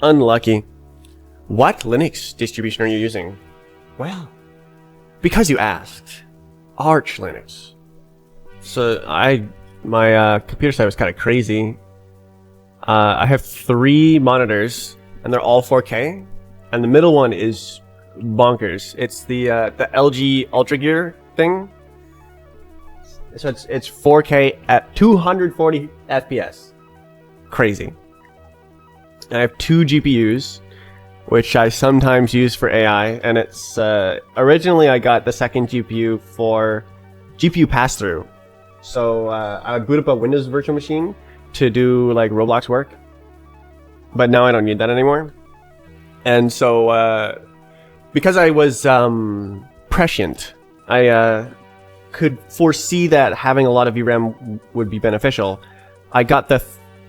Unlucky. What Linux distribution are you using? Well, because you asked. Arch Linux. So my computer side was kind of crazy. I have 3 monitors, and they're all 4K, and the middle one is bonkers. It's the LG Ultra Gear thing. So it's 4K at 240 FPS. Crazy. And I have 2 GPUs, which I sometimes use for AI, and it's originally I got the second GPU for GPU pass-through. So I would boot up a Windows virtual machine to do like Roblox work, but now I don't need that anymore. And so because I was prescient, I could foresee that having a lot of VRAM would be beneficial. I got the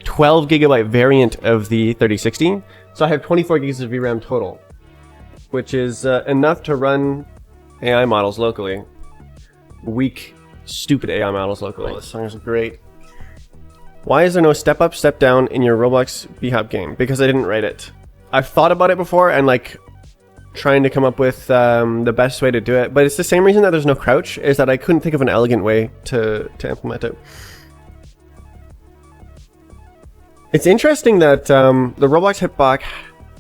12 gigabyte variant of the 3060, so I have 24 gigs of VRAM total, which is enough to run AI models locally. Weak, stupid AI models locally. Oh, this song is great. Why is there no step up, step down in your Roblox bhop game? Because I didn't write it. I've thought about it before and like trying to come up with the best way to do it, but it's the same reason that there's no crouch, is that I couldn't think of an elegant way to implement it. It's interesting that the Roblox hitbox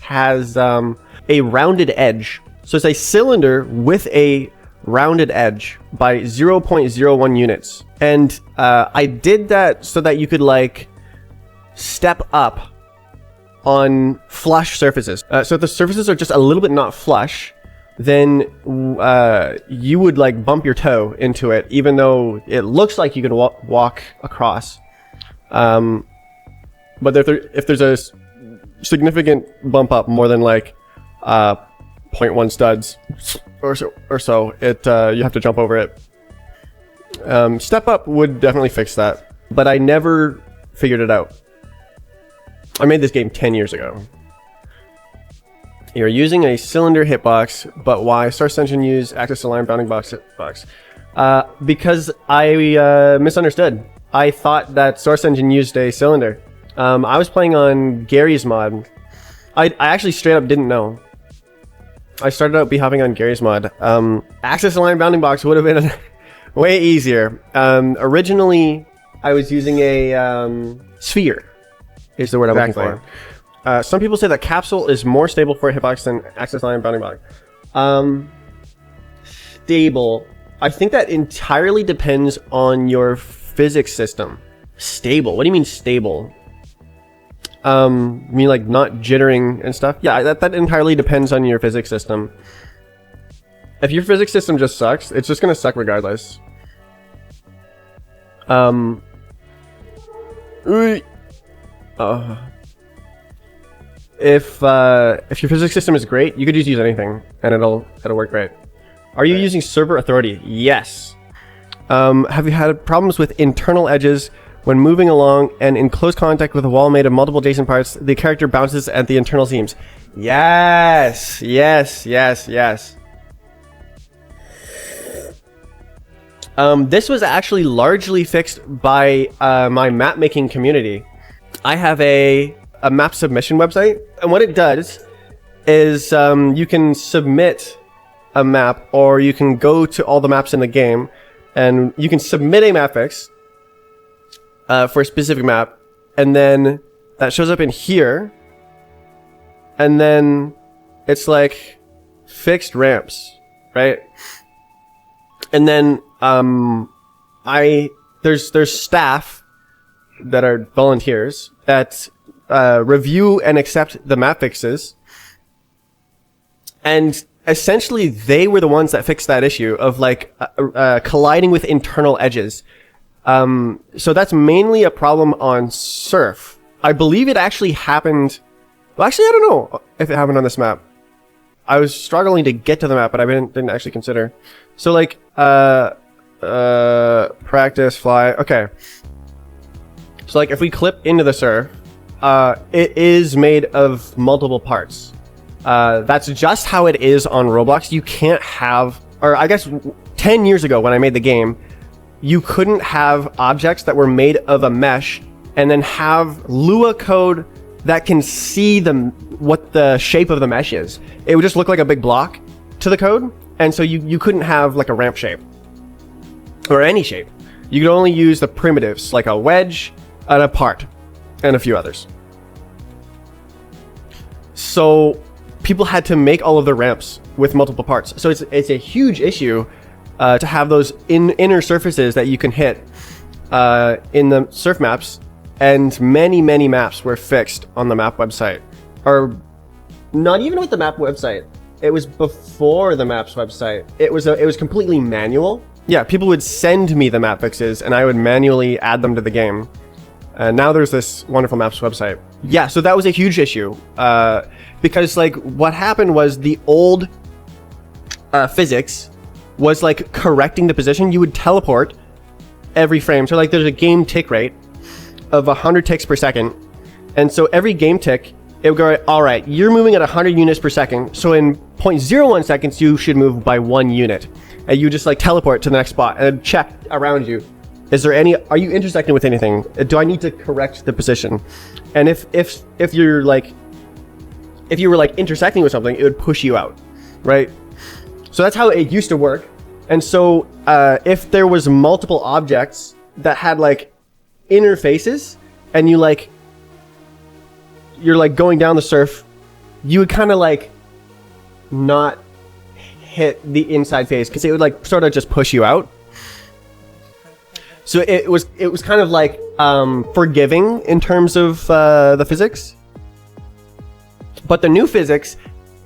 has a rounded edge. So it's a cylinder with a rounded edge by 0.01 units. And I did that so that you could like step up on flush surfaces. So if the surfaces are just a little bit not flush, then you would like bump your toe into it, even though it looks like you can walk across. But if there's a significant bump up, more than like 0.1 studs or so, you have to jump over it. Step up would definitely fix that, but I never figured it out. I made this game 10 years ago. You're using a cylinder hitbox, but why Source Engine use access to line bounding box hitbox? Because I misunderstood. I thought that Source Engine used a cylinder. I was playing on Gary's mod. I actually straight up didn't know. I started out bhopping on Gary's mod. Access to line bounding box would have been way easier. Originally, I was using a sphere, is the word I'm looking for. Some people say that Capsule is more stable for a hitbox than access line bounding box. Stable. I think that entirely depends on your physics system. Stable. What do you mean stable? You mean like not jittering and stuff? Yeah, that entirely depends on your physics system. If your physics system just sucks, it's just gonna suck regardless. If your physics system is great, you could just use anything and it'll work great. Are you using server authority? Yes. Have you had problems with internal edges? When moving along and in close contact with a wall made of multiple adjacent parts, the character bounces at the internal seams. Yes, yes, yes, yes. This was actually largely fixed by my map making community. I have a map submission website, and what it does is you can submit a map, or you can go to all the maps in the game, and you can submit a map fix for a specific map, and then that shows up in here, and then it's like fixed ramps, right? And then there's staff that are volunteers that review and accept the map fixes, and essentially they were the ones that fixed that issue of like colliding with internal edges. So that's mainly a problem on Surf. I believe it actually happened. Well, actually, I don't know if it happened on this map. I was struggling to get to the map, but I didn't actually consider. So like, practice, fly. Okay. So like if we clip into the Surf, it is made of multiple parts. That's just how it is on Roblox. You can't have, or I guess 10 years ago when I made the game, you couldn't have objects that were made of a mesh and then have Lua code that can see what the shape of the mesh is. It would just look like a big block to the code, and so you couldn't have like a ramp shape or any shape. You could only use the primitives like a wedge and a part and a few others. So people had to make all of the ramps with multiple parts. So it's a huge issue to have those inner surfaces that you can hit in the surf maps, and many maps were fixed on the map website, or not even with the map website. It was before the maps website. It was completely manual. Yeah, people would send me the map fixes, and I would manually add them to the game. Now there's this wonderful maps website. Yeah, so that was a huge issue because like what happened was the old physics was like correcting the position. You would teleport every frame. So like there's a game tick rate of 100 ticks per second. And so every game tick, it would go, all right, you're moving at 100 units per second. So in 0.01 seconds, you should move by 1 unit. And you just like teleport to the next spot and check around you. Are you intersecting with anything? Do I need to correct the position? And if you were like intersecting with something, it would push you out, right? So that's how it used to work. And so if there was multiple objects that had like interfaces, and you're like going down the surf, you would kind of like not hit the inside face because it would like sort of just push you out. So it was kind of like forgiving in terms of the physics, but the new physics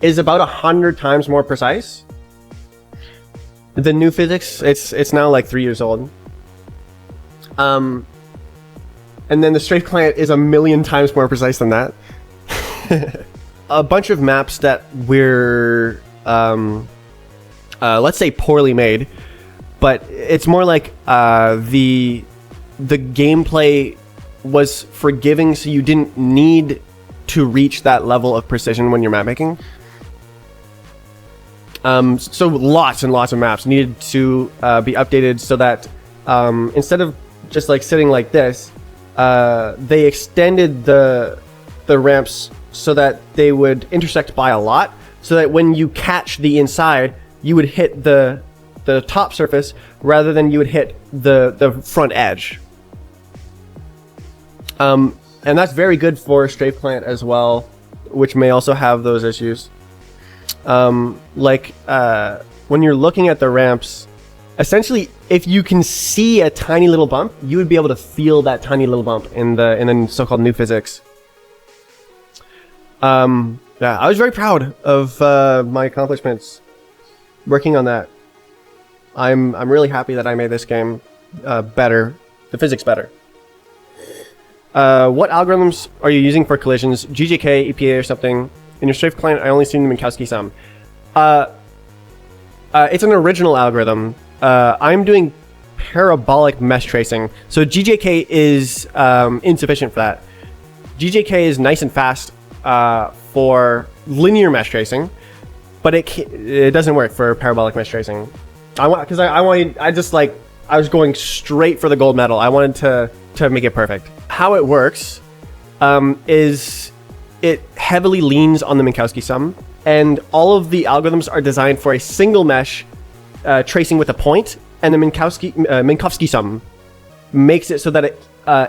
is about 100 times more precise. The new physics, it's now like 3 years old, and then the strafesclient is 1,000,000 times more precise than that. A bunch of maps that were let's say poorly made. But it's more like the gameplay was forgiving, so you didn't need to reach that level of precision when you're map making. So lots and lots of maps needed to be updated so that instead of just like sitting like this, they extended the ramps so that they would intersect by a lot, so that when you catch the inside, you would hit the top surface rather than you would hit the front edge. And that's very good for strafesclient as well, which may also have those issues. When you're looking at the ramps, essentially if you can see a tiny little bump, you would be able to feel that tiny little bump in the so-called new physics. Yeah, I was very proud of my accomplishments working on that. I'm really happy that I made this game better, the physics better. What algorithms are you using for collisions? GJK, EPA, or something? In your strafesclient, I only see the Minkowski sum. It's an original algorithm. I'm doing parabolic mesh tracing, so GJK is insufficient for that. GJK is nice and fast for linear mesh tracing, but it doesn't work for parabolic mesh tracing. I was going straight for the gold medal. I wanted to make it perfect. How it works is it heavily leans on the Minkowski sum, and all of the algorithms are designed for a single mesh tracing with a point, and the Minkowski sum makes it so that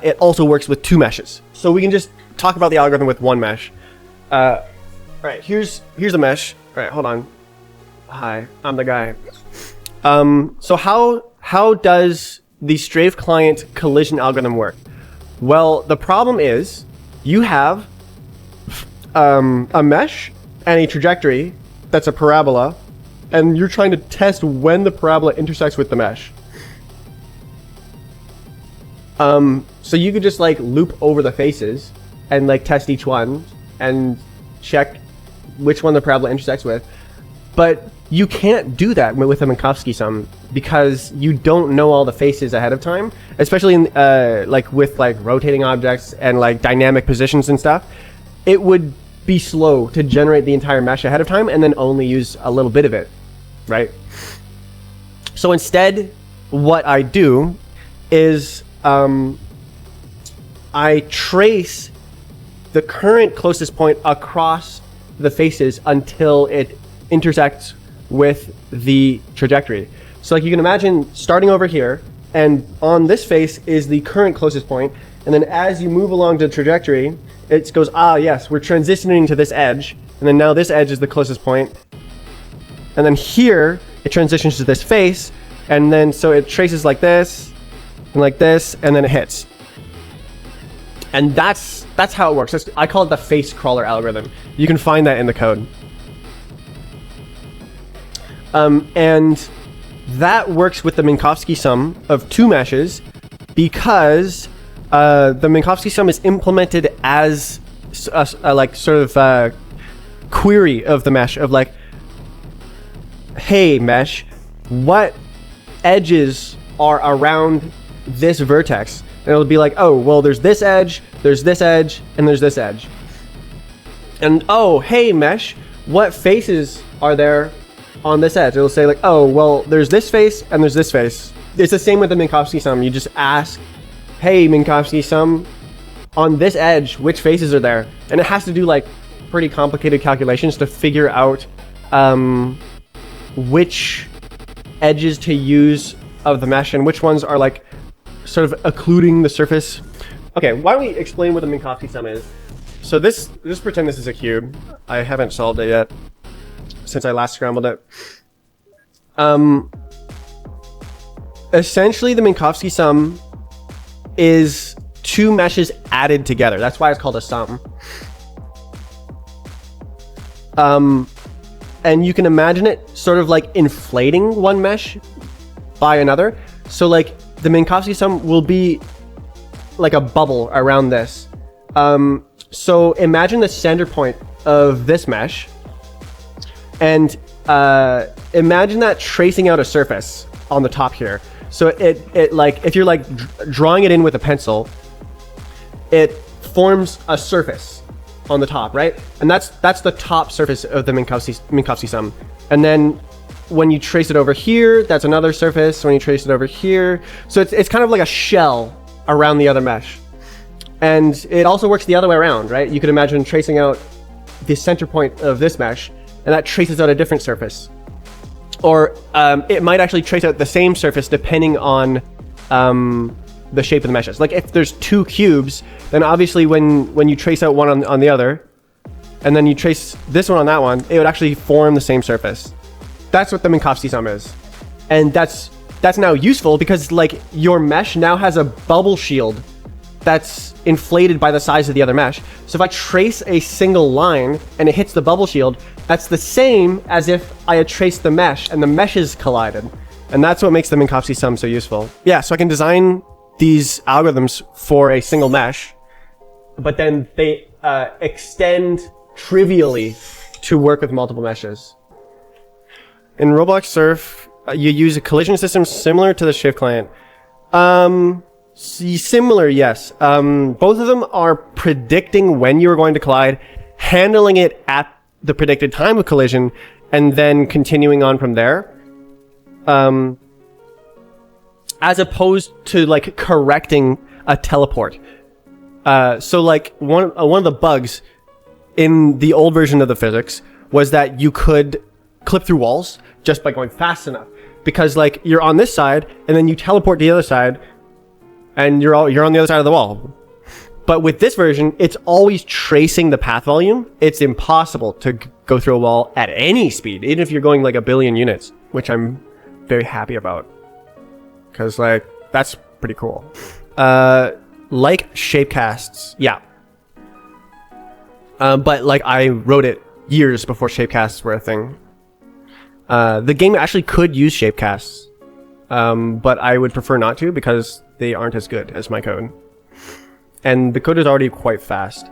it also works with two meshes. So we can just talk about the algorithm with one mesh. All right, here's the mesh. All right, hold on. Hi, I'm the guy. So how does the strafesclient collision algorithm work? Well, the problem is you have a mesh and a trajectory that's a parabola, and you're trying to test when the parabola intersects with the mesh. So you could just like loop over the faces and like test each one and check which one the parabola intersects with. But you can't do that with a Minkowski sum because you don't know all the faces ahead of time, especially in with rotating objects and like dynamic positions and stuff. It would be slow to generate the entire mesh ahead of time and then only use a little bit of it, right? So instead, what I do is I trace the current closest point across the faces until it intersects with the trajectory. So like you can imagine starting over here, and on this face is the current closest point, and then as you move along the trajectory, it goes, ah yes, we're transitioning to this edge, and then now this edge is the closest point, and then here it transitions to this face, and then so it traces like this, and then it hits. And that's how it works. I call it the face crawler algorithm. You can find that in the code. And that works with the Minkowski sum of two meshes because the Minkowski sum is implemented as a like sort of query of the mesh of like, hey mesh, what edges are around this vertex? And it'll be like, oh, well, there's this edge, and there's this edge. And oh, hey mesh, what faces are there on this edge? It'll say like, oh, well, there's this face and there's this face. It's the same with the Minkowski sum. You just ask, hey Minkowski sum, on this edge, which faces are there? And it has to do like pretty complicated calculations to figure out which edges to use of the mesh and which ones are like sort of occluding the surface. Okay, why don't we explain what the Minkowski sum is? So this, just pretend this is a cube. I haven't solved it yet since I last scrambled it. Essentially, the Minkowski sum is two meshes added together. That's why it's called a sum. And you can imagine it sort of like inflating one mesh by another. So like the Minkowski sum will be like a bubble around this. So imagine the center point of this mesh, and imagine that tracing out a surface on the top here. So it like, if you're like drawing it in with a pencil, it forms a surface on the top, right? And that's the top surface of the Minkowski sum. And then when you trace it over here, that's another surface. When you trace it over here, so it's kind of like a shell around the other mesh. And it also works the other way around, right? You could imagine tracing out the center point of this mesh, and that traces out a different surface. Or it might actually trace out the same surface depending on the shape of the meshes. Like if there's two cubes, then obviously when you trace out one on the other, and then you trace this one on that one, it would actually form the same surface. That's what the Minkowski sum is. And that's now useful because like your mesh now has a bubble shield that's inflated by the size of the other mesh. So if I trace a single line and it hits the bubble shield, that's the same as if I had traced the mesh and the meshes collided. And that's what makes the Minkowski sum so useful. Yeah, so I can design these algorithms for a single mesh, but then they extend trivially to work with multiple meshes. In Roblox Surf, you use a collision system similar to the strafesclient. Similar, yes. Both of them are predicting when you're going to collide, handling it at the predicted time of collision, and then continuing on from there. As opposed to like correcting a teleport. So like one of the bugs in the old version of the physics was that you could clip through walls just by going fast enough, because like you're on this side and then you teleport to the other side and you're on the other side of the wall. But with this version, it's always tracing the path volume. It's impossible to go through a wall at any speed, even if you're going like 1 billion units, which I'm very happy about, because like that's pretty cool. Like shapecasts, yeah. But like I wrote it years before shapecasts were a thing. The game actually could use shapecasts, but I would prefer not to because they aren't as good as my code. And the code is already quite fast.